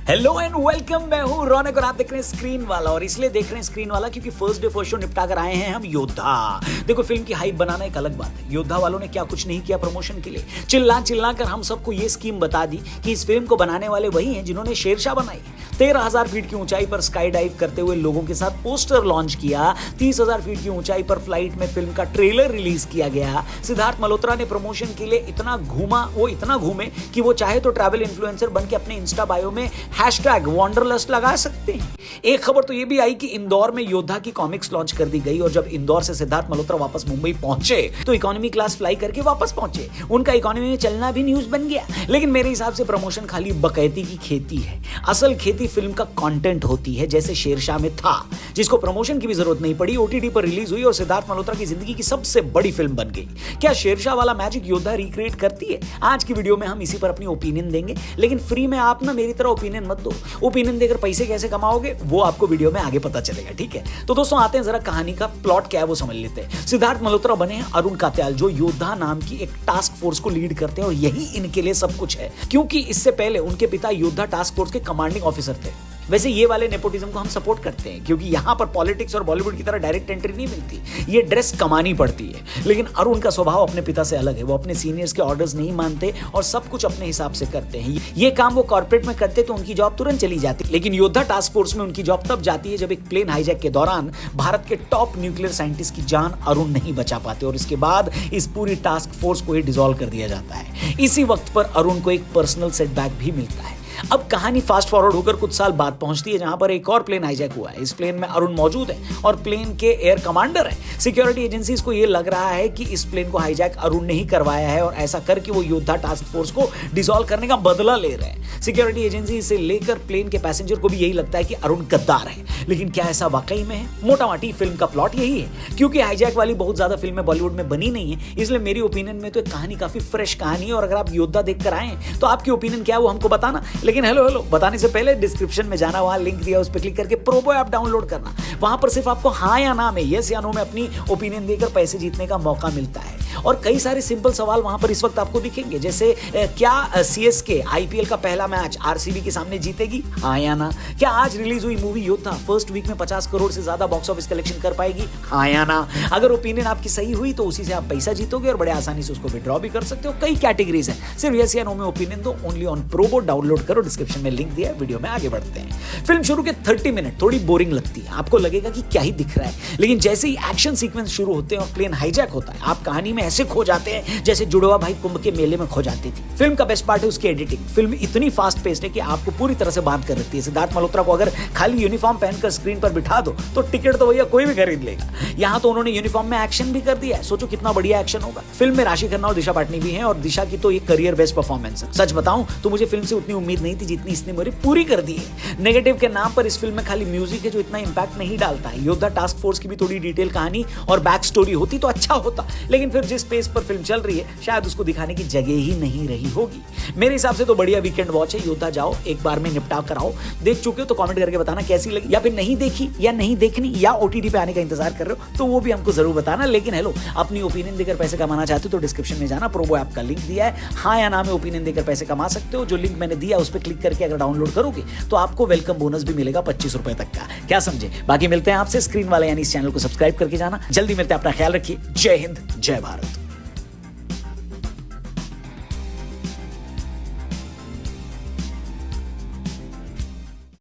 Hello and welcome. मैं हूं रौनक और आप देख रहे हैं स्क्रीन वाला। और इसलिए देख रहे हैं स्क्रीन वाला क्योंकि फर्स्ट डे फर्स्ट शो निपटा कर आए हैं हम योद्धा। देखो, फिल्म की हाइप बनाना एक अलग बात है। योद्धा वालों ने क्या कुछ नहीं किया प्रमोशन के लिए। चिल्ला चिल्ला कर हम सबको ये स्कीम बता दी कि इस फिल्म को बनाने वाले वही हैं जिन्होंने शेरशाह बनाई। 13,000 फीट की ऊंचाई पर स्काई डाइव करते हुए लोगों के साथ पोस्टर लॉन्च किया। 30,000 फीट की ऊंचाई पर फ्लाइट में फिल्म का ट्रेलर रिलीज किया गया। सिद्धार्थ मल्होत्रा ने प्रमोशन के लिए इतना घूमे कि वो चाहे तो ट्रैवल इन्फ्लुएंसर बन के अपने इंस्टा बायो में #wanderlust लगा सकते हैं। एक खबर तो ये भी आई कि इंदौर में योद्धा की कॉमिक्स लॉन्च कर दी गई और जब इंदौर से सिद्धार्थ मल्होत्रा वापस मुंबई पहुंचे तो इकोनॉमी क्लास फ्लाई करके वापस पहुंचे। उनका इकोनॉमी में चलना भी न्यूज बन गया। लेकिन मेरे हिसाब से प्रमोशन खाली बकैती की खेती है। असल खेती फिल्म का कंटेंट होती है, जैसे शेरशाह में था, जिसको प्रमोशन की भी जरूरत नहीं पड़ी। ओटीटी पर रिलीज हुई और सिद्धार्थ मल्होत्रा की जिंदगी की सबसे बड़ी फिल्म बन गई। क्या शेरशाह वाला मैजिक योद्धा रिक्रिएट करती है? आज की वीडियो में हम इसी पर अपनी ओपिनियन देंगे। लेकिन फ्री में आप ना मेरी तरह ओपिनियन मत दो। ओपिनियन देकर पैसे कैसे कमाओगे वो आपको वीडियो में आगे पता चलेगा, ठीक है? तो दोस्तों आते हैं जरा कहानी का प्लॉट क्या है वो समझ लेते हैं। सिद्धार्थ मल्होत्रा बने हैं अरुण कात्याल, जो योद्धा नाम की एक टास्क फोर्स को लीड करते हैं और यही इनके लिए सब कुछ है, क्योंकि इससे पहले उनके पिता योद्धा टास्क फोर्स के कमांडिंग ऑफिसर थे। वैसे ये वाले नेपोटिज्म को हम सपोर्ट करते हैं क्योंकि यहां पर पॉलिटिक्स और बॉलीवुड की तरह डायरेक्ट एंट्री नहीं मिलती, ये ड्रेस कमानी पड़ती है। लेकिन अरुण का स्वभाव अपने पिता से अलग है। वो अपने सीनियर्स के ऑर्डर्स नहीं मानते और सब कुछ अपने हिसाब से करते हैं। ये काम वो कॉर्पोरेट में करते तो उनकी जॉब तुरंत चली जाती, लेकिन योद्धा टास्क फोर्स में उनकी जॉब तब जाती है जब एक प्लेन हाईजैक के दौरान भारत के टॉप न्यूक्लियर साइंटिस्ट की जान अरुण नहीं बचा पाते और इसके बाद इस पूरी टास्क फोर्स को ही डिसॉल्व कर दिया जाता है। इसी वक्त पर अरुण को एक पर्सनल सेटबैक भी मिलता है। अब कहानी फास्ट फॉरवर्ड होकर कुछ साल बाद पहुंचती है जहां पर एक और प्लेन हाईजैक हुआ है। इस प्लेन में अरुण मौजूद है और प्लेन के एयर कमांडर है। सिक्योरिटी एजेंसीज को यह लग रहा है कि इस प्लेन को हाईजैक अरुण ने ही करवाया है और ऐसा करके वो योद्धा टास्क फोर्स को डिसॉल्व करने का बदला ले रहे हैं। सिक्योरिटी एजेंसी से लेकर प्लेन के पैसेंजर को भी यही लगता है कि अरुण गद्दार है। लेकिन क्या ऐसा वाकई में है? मोटा माटी फिल्म का प्लॉट यही है। क्योंकि हाईजैक वाली बहुत ज्यादा फिल्में बॉलीवुड में बनी नहीं है, इसलिए मेरी ओपिनियन में तो कहानी काफी फ्रेश कहानी है। और अगर आप योद्धा देखकर आए तो आपकी ओपिनियन क्या है वो हमको बताना। लेकिन हेलो बताने से पहले डिस्क्रिप्शन में जाना, वहां लिंक दिया, उस पर क्लिक करके प्रोबो ऐप डाउनलोड करना। वहां पर सिर्फ आपको हाँ या ना में, यस या नो में अपनी ओपिनियन देकर पैसे जीतने का मौका मिलता है। और कई सारे सिंपल सवाल वहां पर इस वक्त आपको दिखेंगे, जैसे क्या सीएसके आईपीएल का पहला मैच आरसीबी के सामने जीतेगी, हाँ या ना? क्या आज रिलीज हुई मूवी योद्धा फर्स्ट वीक में 50 करोड़ से ज्यादा बॉक्स ऑफिस कलेक्शन कर पाएगी, हाँ या ना? अगर ओपिनियन आपकी सही हुई तो उसी से आप पैसा जीतोगे और बड़े आसानी से उसको विड्रॉ भी कर सकते हो। कई कैटेगरीज है, सिर्फ यस या नो में ओपिनियन दो। ओनली ऑन प्रोबो डाउनलोड करो, डिस्क्रिप्शन में लिंक दिया है। वीडियो में आगे बढ़ते हैं। फिल्म शुरू के 30 मिनट थोड़ी बोरिंग लगती है, आपको लगेगा कि क्या ही दिख रहा है। लेकिन जैसे ही एक्शन सीक्वेंस शुरू होते हैं और प्लेन हाईजैक होता है, आप कहानी में ऐसे खो जाते हैं जैसे जुड़वा भाई कुंभ के मेले में खो जाती थी। फिल्म का बेस्ट पार्ट है उसकी एडिटिंग। फिल्म इतनी फास्ट पेस्ड है कि आपको पूरी तरह से बांध कर रखती है। सिद्धार्थ मल्होत्रा को अगर खाली यूनिफॉर्म पहनकर स्क्रीन पर बिठा दो तो टिकट तो भैया कोई भी खरीद लेगा। यहाँ तो उन्होंने यूनिफॉर्म में एक्शन भी कर दिया है। सोचो कितना बढ़िया एक्शन होगा। फिल्म में राशि खन्ना और दिशा पाटनी भी हैं और दिशा की तो एक करियर बेस्ट परफॉर्मेंस है। सच बताऊं तो मुझे फिल्म से उतनी उम्मीद नहीं थी जितनी इसने मेरी पूरी कर दी है। नेगेटिव के नाम पर इस फिल्म में खाली म्यूजिक है जो इतना इंपैक्ट नहीं डालता है। योद्धा टास्क फोर्स की भी थोड़ी डिटेल कहानी और बैक स्टोरी होती तो अच्छा होता, लेकिन फिर जिस पेस पर फिल्म चल रही है शायद उसको दिखाने की जगह ही नहीं रही होगी। मेरे हिसाब से तो बढ़िया वीकेंड वॉच है। योद्धा जाओ, एक बार में निपटा कर आओ। देख चुके हो तो कमेंट करके बताना कैसी लगी, या फिर नहीं देखी या नहीं देखनी या ओटीटी पे आने का इंतजार कर रहे हो तो वो भी हमको जरूर बताना। लेकिन हेलो, अपनी ओपिनियन देकर पैसे कमाना चाहते हो तो डिस्क्रिप्शन में जाना, प्रोबो ऐप का लिंक दिया है। हाँ या ना में ओपिनियन देकर पैसे कमा सकते हो। जो लिंक मैंने दिया उस पर क्लिक करके अगर डाउनलोड करोगे तो आपको वेलकम बोनस भी मिलेगा 25 रुपए तक का। क्या समझे? बाकी मिलते हैं आपसे स्क्रीन वाले, यानी इस चैनल को सब्सक्राइब करके जाना। जल्दी मिलते हैं, अपना ख्याल रखिए। जय हिंद, जय भारत।